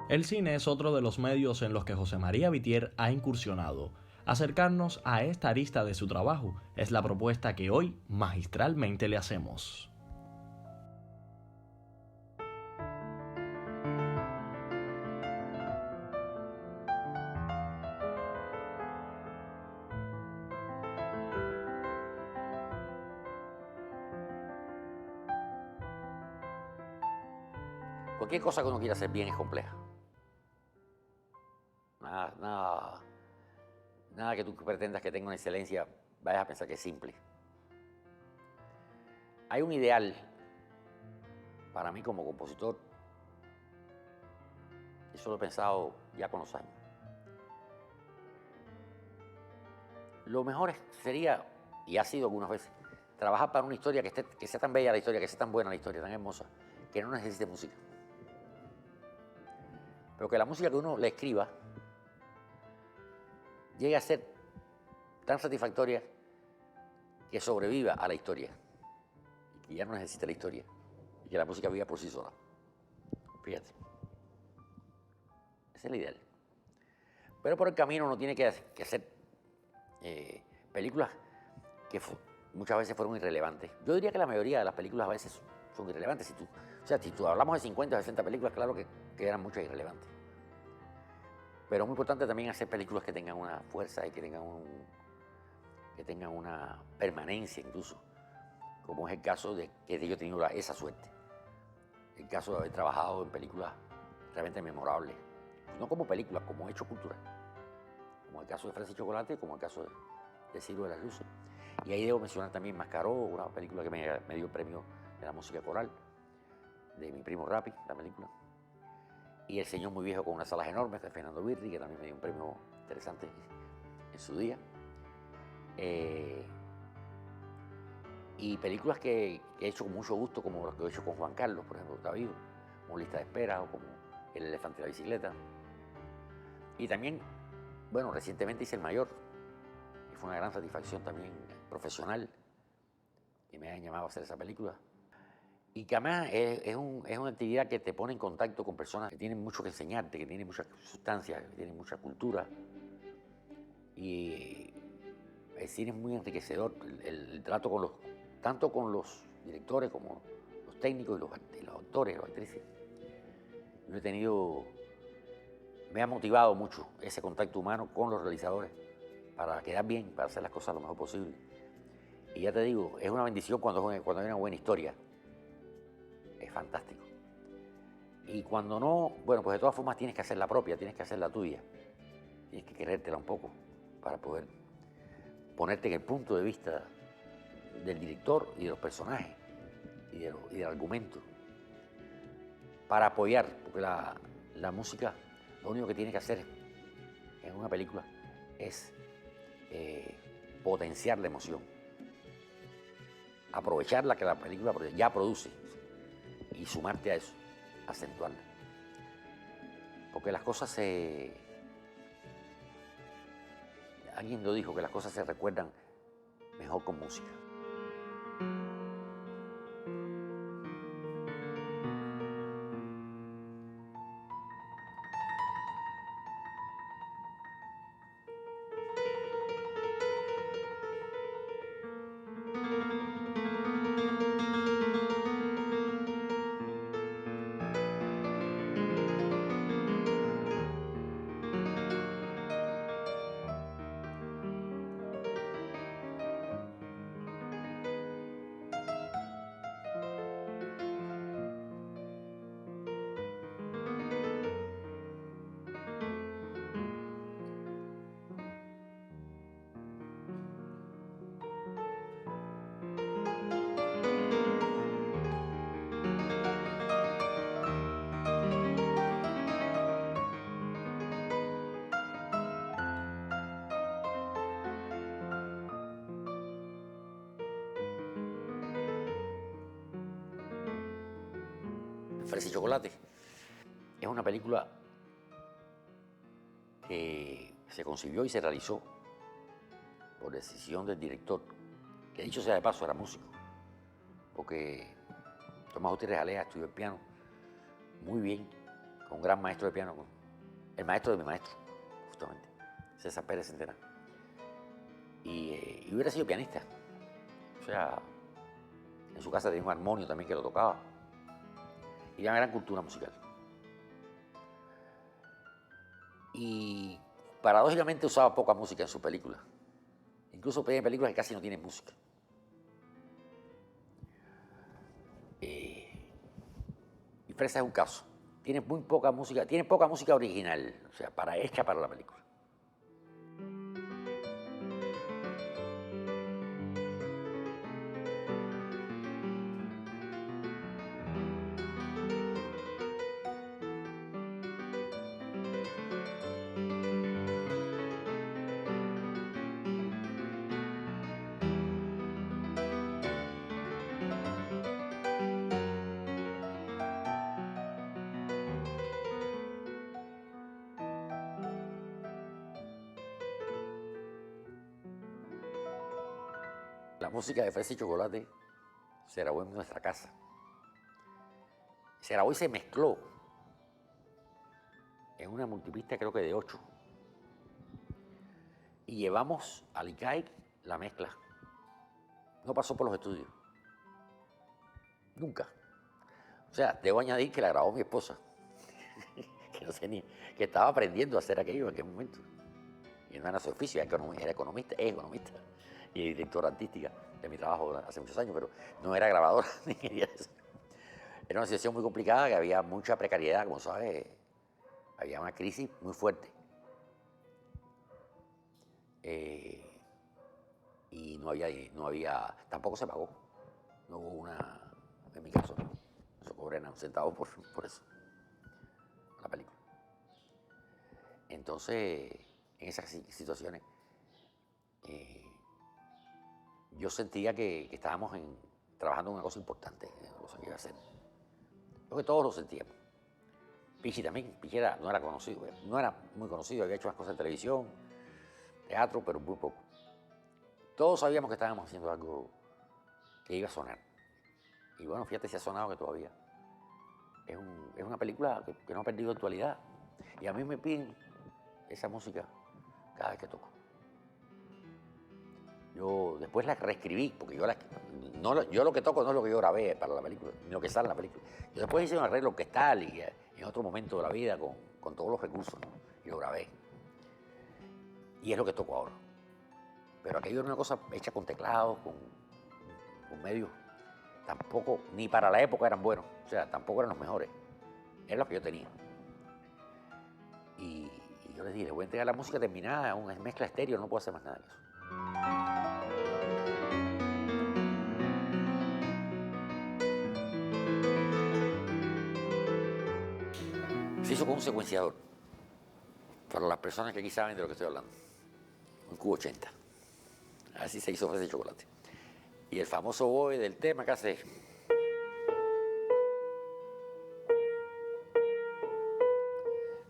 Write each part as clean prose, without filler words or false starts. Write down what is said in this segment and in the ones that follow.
El cine es otro de los medios en los que José María Vitier ha incursionado. Acercarnos a esta arista de su trabajo es la propuesta que hoy magistralmente le hacemos. Cualquier cosa que uno quiera hacer bien es compleja. Nada que tú pretendas que tenga una excelencia, vayas a pensar que es simple. Hay un ideal para mí como compositor, eso lo he pensado ya con los años. Lo mejor sería, y ha sido algunas veces, trabajar para una historia que sea tan bella la historia, que sea tan buena la historia, tan hermosa, que no necesite música. Pero que la música que uno le escriba llegue a ser tan satisfactoria que sobreviva a la historia y que ya no necesite la historia y que la música viva por sí sola. Fíjate. Ese es el ideal. Pero por el camino uno tiene que hacer películas que muchas veces fueron irrelevantes. Yo diría que la mayoría de las películas a veces son irrelevantes. Si tú hablamos de 50 o 60 películas, claro que eran muchas irrelevantes. Pero es muy importante también hacer películas que tengan una fuerza y que tengan una permanencia incluso, como es el caso de que yo he tenido esa suerte. El caso de haber trabajado en películas realmente memorables, no como películas, como hecho cultural, como el caso de Fresa y Chocolate, como el caso de Ciro de las Luces. Y ahí debo mencionar también Mascaró, una película que me dio el premio de la música coral, de mi primo Rapi, la película. Y El Señor Muy Viejo con unas alas enormes, de Fernando Birri, que también me dio un premio interesante en su día. Y películas que he hecho con mucho gusto, como las que he hecho con Juan Carlos, por ejemplo, David, como Lista de Espera o como El Elefante y la Bicicleta. Y también, bueno, recientemente hice El Mayor, y fue una gran satisfacción también profesional que me hayan llamado a hacer esa película. Y que además es una actividad que te pone en contacto con personas que tienen mucho que enseñarte, que tienen mucha sustancia, que tienen mucha cultura. Y el cine es muy enriquecedor, el trato tanto con los directores como los técnicos y los actores, las actrices. Me ha motivado mucho ese contacto humano con los realizadores para quedar bien, para hacer las cosas lo mejor posible. Y ya te digo, es una bendición cuando hay una buena historia. Es fantástico. Y cuando no, bueno, pues de todas formas tienes que hacer la propia, tienes que hacer la tuya. Tienes que querértela un poco para poder ponerte en el punto de vista del director y de los personajes y del argumento. Para apoyar, porque la música lo único que tiene que hacer en una película es potenciar la emoción. Aprovechar la que la película ya produce y sumarte a eso, acentuarla. Porque las cosas alguien lo dijo, que las cosas se recuerdan mejor con música. Fresa y Chocolate es una película que se concibió y se realizó por decisión del director, que dicho sea de paso era músico, porque Tomás Gutiérrez Alea estudió el piano muy bien, con un gran maestro de piano, el maestro de mi maestro, justamente, César Pérez Centena. Y hubiera sido pianista. O sea, en su casa tenía un armonio también que lo tocaba. Y una gran cultura musical. Y paradójicamente usaba poca música en sus películas. Incluso en películas que casi no tienen música. Y Fresa es un caso. Tiene muy poca música, tiene poca música original, o sea, hecha para la película. La música de Fresa y Chocolate se grabó en nuestra casa. Se grabó y se mezcló en una multipista creo que de 8. Y llevamos al ICAIC la mezcla. No pasó por los estudios. Nunca. O sea, debo añadir que la grabó mi esposa. Que no sé ni, que estaba aprendiendo a hacer aquello en aquel momento. Y no era su oficio, era economista, es economista y directora artística de mi trabajo hace muchos años, pero no era grabadora ni quería eso. Era una situación muy complicada, que había mucha precariedad, como sabes, había una crisis muy fuerte. Y no había, tampoco se pagó. No hubo una, en mi caso, no se cobré nada, un centavo por eso, la película. Entonces, en esas situaciones, yo sentía que estábamos trabajando en una cosa importante, una cosa que iba a hacer. Creo que todos lo sentíamos. Pichi también, Pichi no era conocido, no era muy conocido, había hecho más cosas en televisión, teatro, pero muy poco. Todos sabíamos que estábamos haciendo algo que iba a sonar. Y bueno, fíjate si ha sonado que todavía. Es una película que no ha perdido actualidad. Y a mí me piden esa música cada vez que toco. Yo después la reescribí, porque yo lo que toco no es lo que yo grabé para la película, ni lo que sale en la película. Yo después hice un arreglo que está en otro momento de la vida con todos los recursos, ¿no? Y lo grabé. Y es lo que toco ahora. Pero aquello era una cosa hecha con teclados, con medios. Tampoco, ni para la época eran buenos. O sea, tampoco eran los mejores. Era lo que yo tenía. Y yo les dije, les voy a entregar la música terminada, una mezcla estéreo, no puedo hacer más nada que eso. Se hizo con un secuenciador, para las personas que aquí saben de lo que estoy hablando, un Q80. Así se hizo Fresa y Chocolate. Y el famoso boe del tema que hace...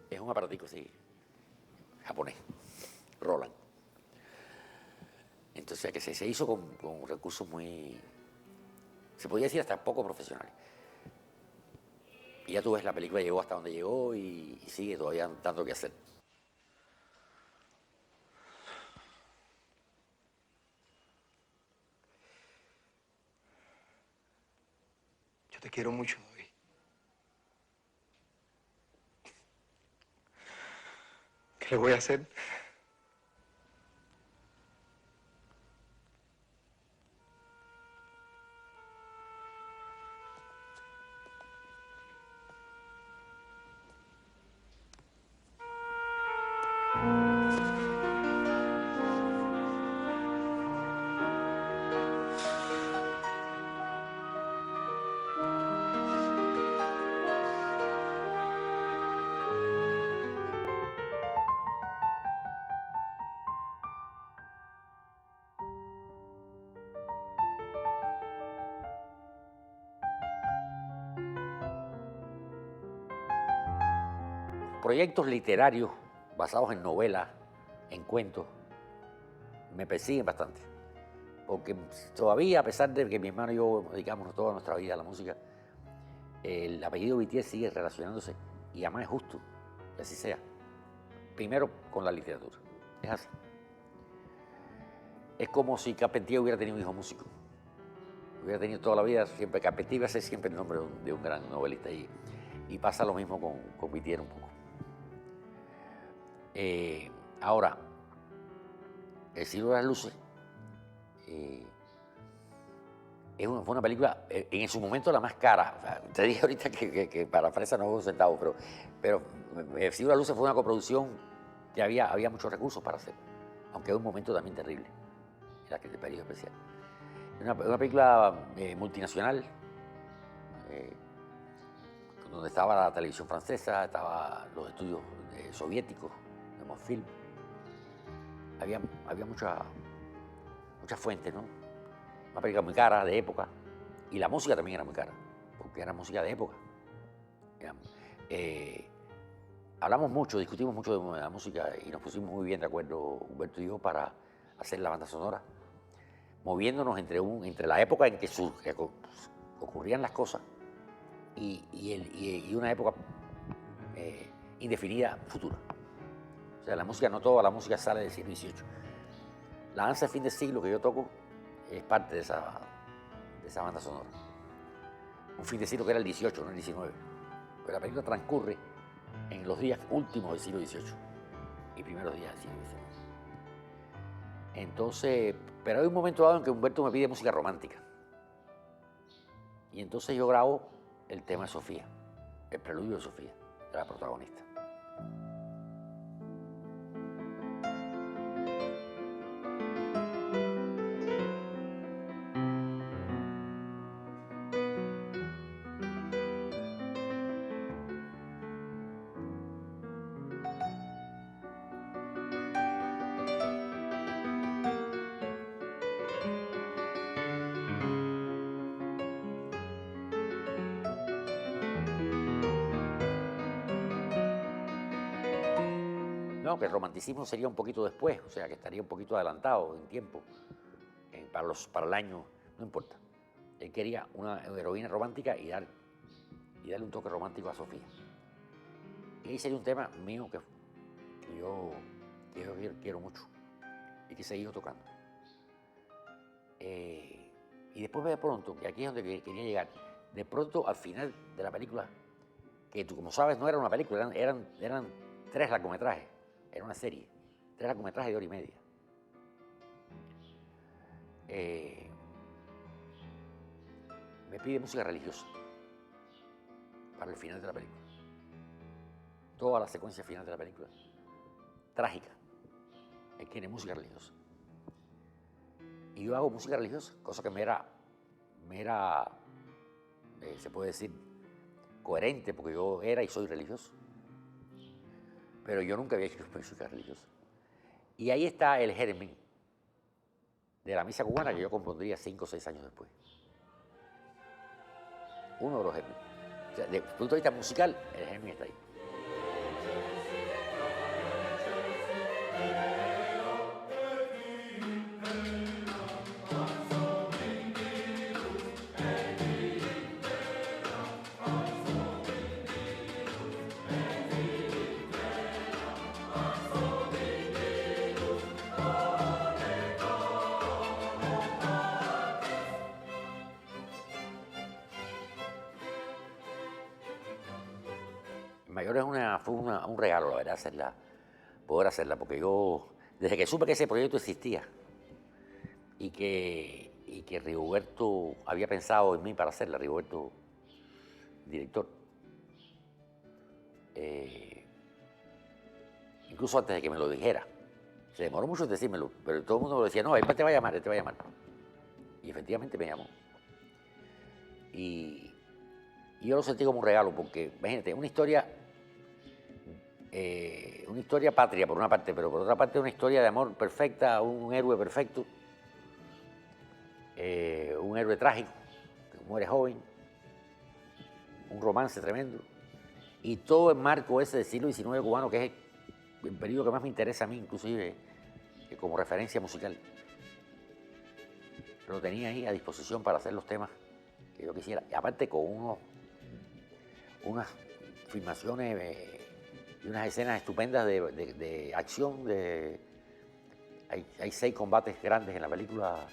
Es un aparatico así, japonés, Roland. Entonces, que se hizo con recursos muy... Se podía decir hasta poco profesionales. Y ya tú ves, la película llegó hasta donde llegó y sigue todavía dando que hacer. Yo te quiero mucho, David. ¿Qué le voy a hacer? Proyectos literarios basados en novelas, en cuentos, me persiguen bastante. Porque todavía, a pesar de que mi hermano y yo dedicamos toda nuestra vida a la música, el apellido Vitier sigue relacionándose y además es justo que así sea. Primero con la literatura, es así. Es como si Carpentier hubiera tenido un hijo músico. Hubiera tenido toda la vida, siempre Carpentier iba a ser siempre el nombre de un gran novelista. Y pasa lo mismo con Whittier un poco. Ahora, El siglo de las luces fue una película, en su momento la más cara. O sea, te dije ahorita que para Fresa no hubo un centavo, pero El siglo de las luces fue una coproducción que había muchos recursos para hacer, aunque es un momento también terrible, era aquel periodo especial. Una película multinacional, donde estaba la televisión francesa, estaban los estudios soviéticos, de Mosfilm. Había muchas fuentes, ¿no? Una película muy cara, de época, y la música también era muy cara, porque era música de época. Hablamos mucho, discutimos mucho de la música y nos pusimos muy bien de acuerdo, Humberto y yo, para hacer la banda sonora, moviéndonos entre la época en que ocurrían las cosas y una época indefinida futura. O sea, la música, no toda la música sale del siglo XVIII. La danza de fin de siglo que yo toco es parte de esa banda sonora. Un fin de siglo que era el XVIII, no el XIX. Pero la película transcurre en los días últimos del siglo XVIII y primeros días del siglo XIX. Entonces, pero hay un momento dado en que Humberto me pide música romántica. Y entonces yo grabo el tema de Sofía, el preludio de Sofía, de la protagonista. No, que el romanticismo sería un poquito después, o sea, que estaría un poquito adelantado en tiempo, para el año, no importa. Él quería una heroína romántica y darle un toque romántico a Sofía. Y ahí sería un tema mío que yo quiero mucho y que he seguido tocando. Y después de pronto, que aquí es donde quería llegar, de pronto al final de la película, que tú como sabes no era una película, eran 3 largometrajes. Era una serie, 3 largometrajes de hora y media. Me pide música religiosa para el final de la película. Toda la secuencia final de la película, trágica, él quiere música religiosa. Y yo hago música religiosa, cosa que me era se puede decir, coherente, porque yo era y soy religioso. Pero yo nunca había hecho música religiosa. Y ahí está el germen de la misa cubana que yo compondría 5 o 6 años después. Uno de los gérmenes. O sea, desde el punto de vista musical, el germen está ahí. Mayor fue un regalo, la verdad, poder hacerla, porque yo, desde que supe que ese proyecto existía y que Rigoberto había pensado en mí para hacerla, Rigoberto, director, incluso antes de que me lo dijera, se demoró mucho en decírmelo, pero todo el mundo me decía, no, él te va a llamar, él te va a llamar. Y efectivamente me llamó. Y yo lo sentí como un regalo, porque, imagínate, una historia patria por una parte, pero por otra parte una historia de amor perfecta, un héroe perfecto, un héroe trágico, que muere joven, un romance tremendo, y todo el marco ese del siglo XIX cubano, que es el periodo que más me interesa a mí, inclusive como referencia musical. Lo tenía ahí a disposición para hacer los temas que yo quisiera, y aparte con unas filmaciones y unas escenas estupendas de acción. Hay 6 combates grandes en la película,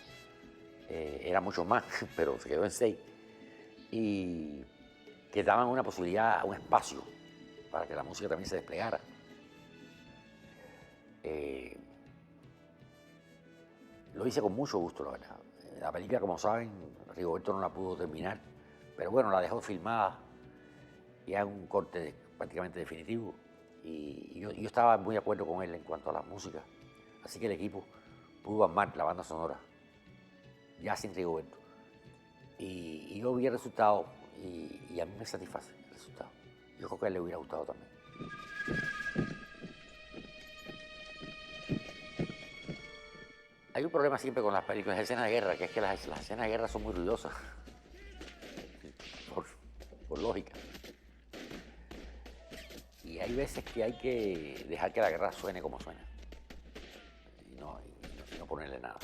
era mucho más, pero se quedó en 6. Y que daban una posibilidad, un espacio para que la música también se desplegara. Lo hice con mucho gusto, la verdad. La película, como saben, Rigoberto no la pudo terminar, pero bueno, la dejó filmada y es un corte prácticamente definitivo. Y yo estaba muy de acuerdo con él en cuanto a la música, así que el equipo pudo armar la banda sonora ya sin Rigoberto. Y yo vi el resultado y a mí me satisface el resultado. Yo creo que a él le hubiera gustado también. Hay un problema siempre con las películas de escenas de guerra, que es que las escenas de guerra son muy ruidosas, por lógica. Y hay veces que hay que dejar que la guerra suene como suena y no ponerle nada.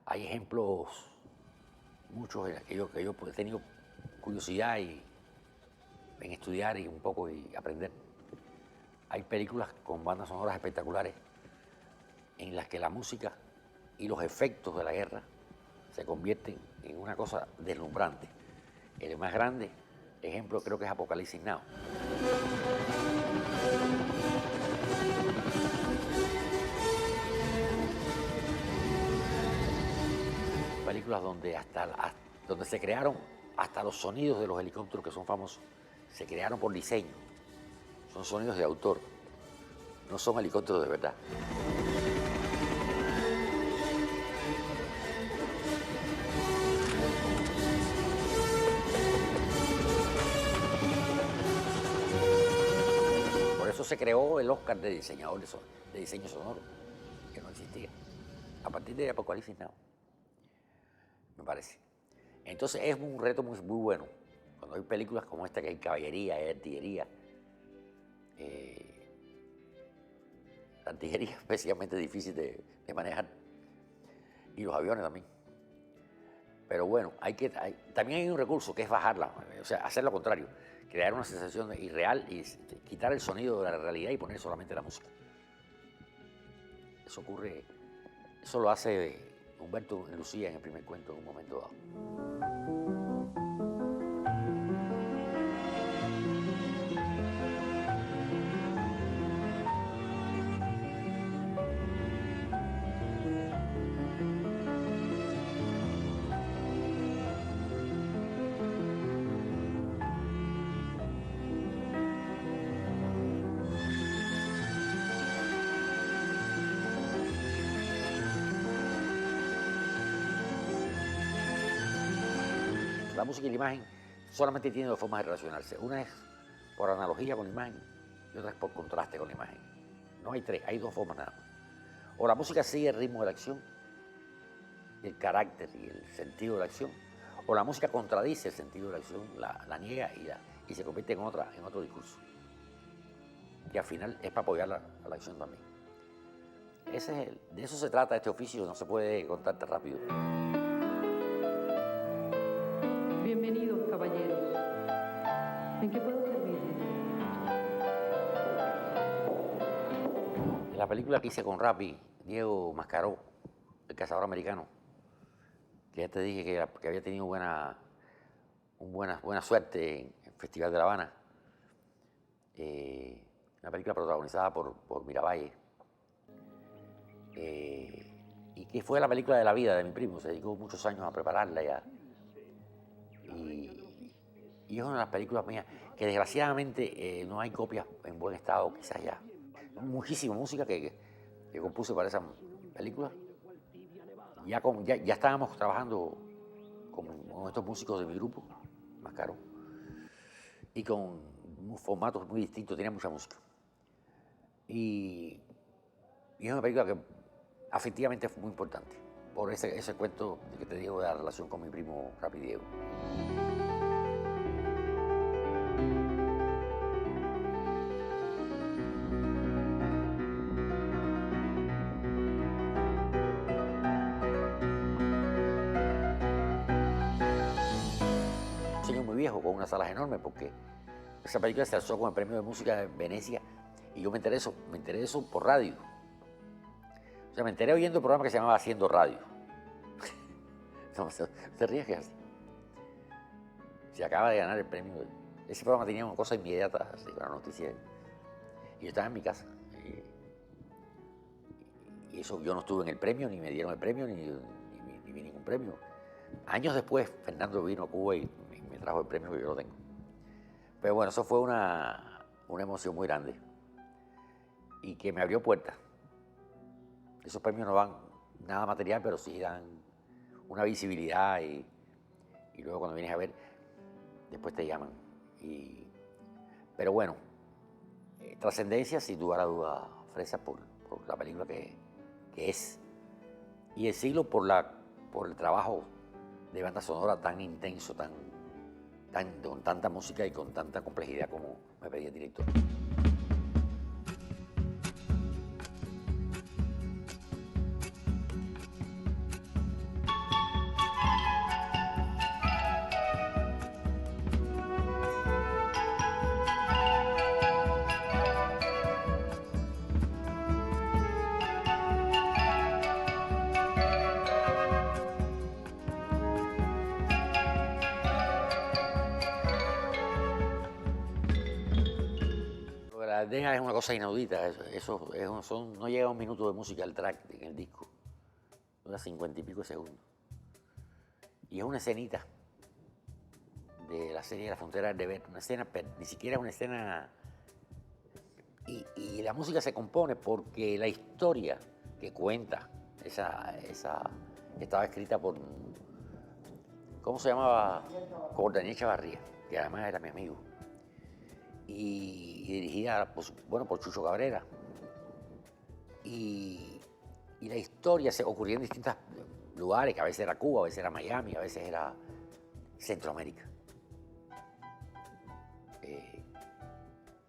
Hay ejemplos, muchos que yo he tenido curiosidad en estudiar y un poco y aprender. Hay películas con bandas sonoras espectaculares en las que la música y los efectos de la guerra se convierten en una cosa deslumbrante. El más grande ejemplo creo que es Apocalipsis Now. Películas donde donde se crearon hasta los sonidos de los helicópteros que son famosos, se crearon por diseño. Son sonidos de autor, no son helicópteros de verdad. Por eso se creó el Oscar de diseñador de diseño sonoro, que no existía, a partir de Apocalipsis Now, me parece. Entonces es un reto muy bueno. Cuando hay películas como esta, que hay caballería, hay artillería, la artillería es especialmente difícil de manejar, y los aviones también. Pero bueno, también hay un recurso que es bajarla, o sea, hacer lo contrario, crear una sensación irreal y quitar el sonido de la realidad y poner solamente la música. Eso lo hace Humberto en Lucía en el primer cuento en un momento dado. La música y la imagen solamente tienen 2 formas de relacionarse. Una es por analogía con la imagen y otra es por contraste con la imagen. No hay 3, hay 2 formas nada más. O la música sigue el ritmo de la acción, el carácter y el sentido de la acción, o la música contradice el sentido de la acción, la niega y se convierte en otro discurso. Que al final es para apoyar a la acción también. De eso se trata este oficio, no se puede contar tan rápido. Bienvenidos, caballeros. ¿En qué puedo servirles? En la película que hice con Rappi, Diego Mascaró, el cazador americano, que ya te dije que había tenido buena suerte en el Festival de La Habana, una película protagonizada por Miravalle, y que fue la película de la vida de mi primo. Se dedicó muchos años a prepararla y es una de las películas mías que desgraciadamente no hay copias en buen estado, quizás ya. Muchísima música que compuse para esa película. Ya estábamos trabajando con estos músicos de mi grupo, Mascaró, y con formatos muy distintos, tenía mucha música. Y es una película que afectivamente fue muy importante, por ese cuento que te digo de la relación con mi primo Rappi Diego. señor muy viejo con unas salas enormes, porque esa película se alzó con el premio de música de Venecia y yo me enteré de eso por radio. O sea, me enteré oyendo un programa que se llamaba Haciendo Radio. No, te ríes que es así. Se acaba de ganar el premio. Ese programa tenía una cosa inmediata, así, una noticia. Y yo estaba en mi casa. Y eso, yo no estuve en el premio, ni me dieron el premio, ni vi ningún premio. Años después, Fernando vino a Cuba y me trajo el premio que yo lo tengo. Pero bueno, eso fue una emoción muy grande y que me abrió puertas. Esos premios no dan nada material, pero sí dan una visibilidad y luego cuando vienes a ver, después te llaman. Pero bueno, trascendencia, sin lugar a duda, Fresa por la película que es, y el siglo por el trabajo de banda sonora tan intenso, con tanta música y con tanta complejidad como me pedía el director. La aldea es una cosa inaudita, no llega a un minuto de música el track en el disco, dura 50 y pico de segundos. Y es una escenita de la serie La Frontera del Deber, una escena, ni siquiera una escena. Y la música se compone porque la historia que cuenta, estaba escrita por, ¿cómo se llamaba? Por Daniel Chavarría, que además era mi amigo. Y dirigida por Chucho Cabrera. Y la historia se ocurría en distintos lugares, que a veces era Cuba, a veces era Miami, a veces era Centroamérica.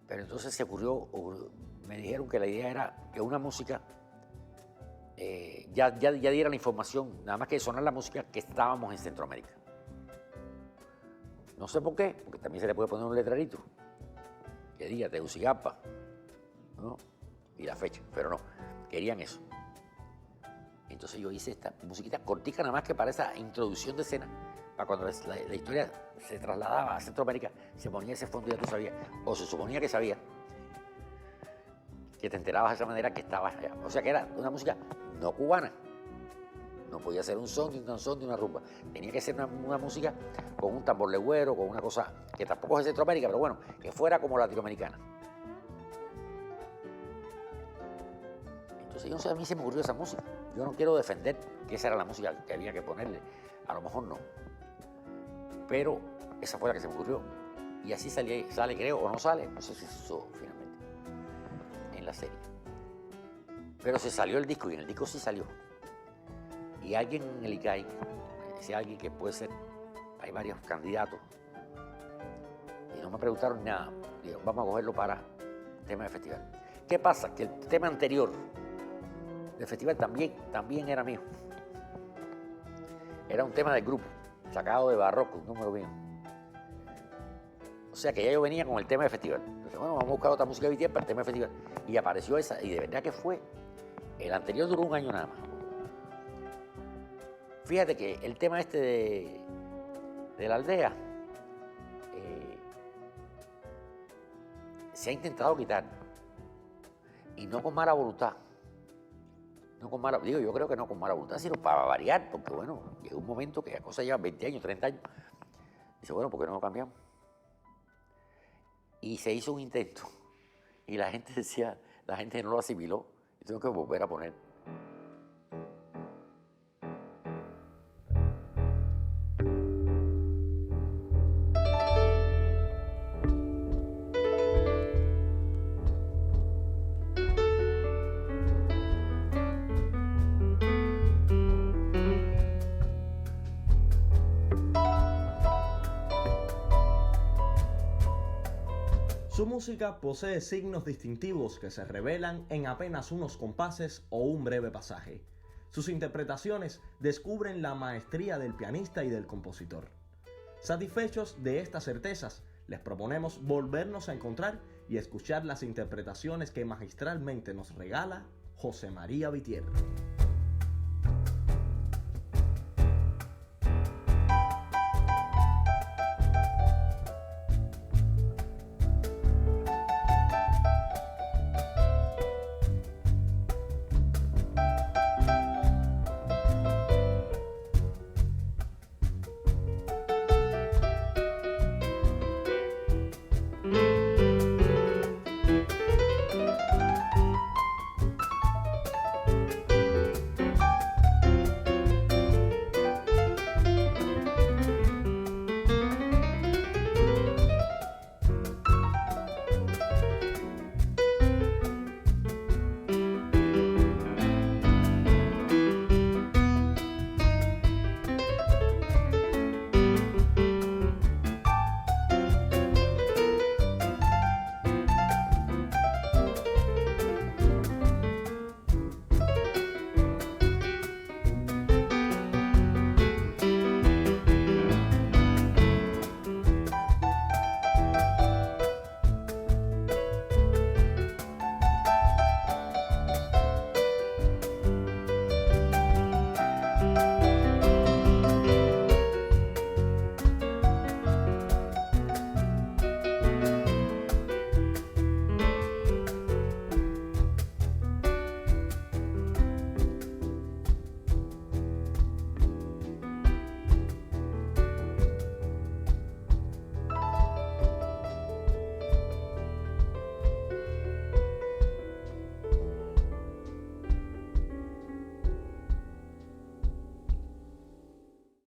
Pero entonces me dijeron que la idea era que una música ya diera la información, nada más que sonar la música que estábamos en Centroamérica. No sé por qué, porque también se le puede poner un letrerito que diga Tegucigalpa, ¿no? Y la fecha, pero no, querían eso. Entonces yo hice esta musiquita cortica nada más que para esa introducción de escena, para cuando la historia se trasladaba a Centroamérica, se ponía ese fondo y ya tú sabías, o se suponía que sabías, que te enterabas de esa manera que estabas allá. O sea que era una música no cubana. No podía ser un son, ni un danzón, ni una rumba. Tenía que ser una música con un tambor legüero, con una cosa que tampoco es de Centroamérica, pero bueno, que fuera como latinoamericana. Entonces, yo no sé, a mí se me ocurrió esa música. Yo no quiero defender que esa era la música que había que ponerle. A lo mejor no. Pero esa fue la que se me ocurrió. Y así sale, creo, o no sale. No sé si se usó finalmente en la serie. Pero se salió el disco y en el disco sí salió. Y alguien en el ICAI, ese alguien que puede ser, hay varios candidatos, y no me preguntaron nada, digo, vamos a cogerlo para el tema del festival. ¿Qué pasa? Que el tema anterior del festival también era mío. Era un tema del grupo, sacado de Barroco, un número mío. O sea que ya yo venía con el tema del festival. Entonces, bueno, vamos a buscar otra música de BTS para el tema del festival. Y apareció esa, y de verdad que fue. El anterior duró un año nada más. Fíjate que el tema este de la aldea se ha intentado quitar y no con mala voluntad. Yo creo que no con mala voluntad, sino para variar, porque bueno, llegó un momento que la cosa lleva 20 años, 30 años. Dice, bueno, ¿por qué no lo cambiamos? Y se hizo un intento y la gente no lo asimiló y tengo que volver a poner. Su música posee signos distintivos que se revelan en apenas unos compases o un breve pasaje. Sus interpretaciones descubren la maestría del pianista y del compositor. Satisfechos de estas certezas, les proponemos volvernos a encontrar y escuchar las interpretaciones que magistralmente nos regala José María Vitier.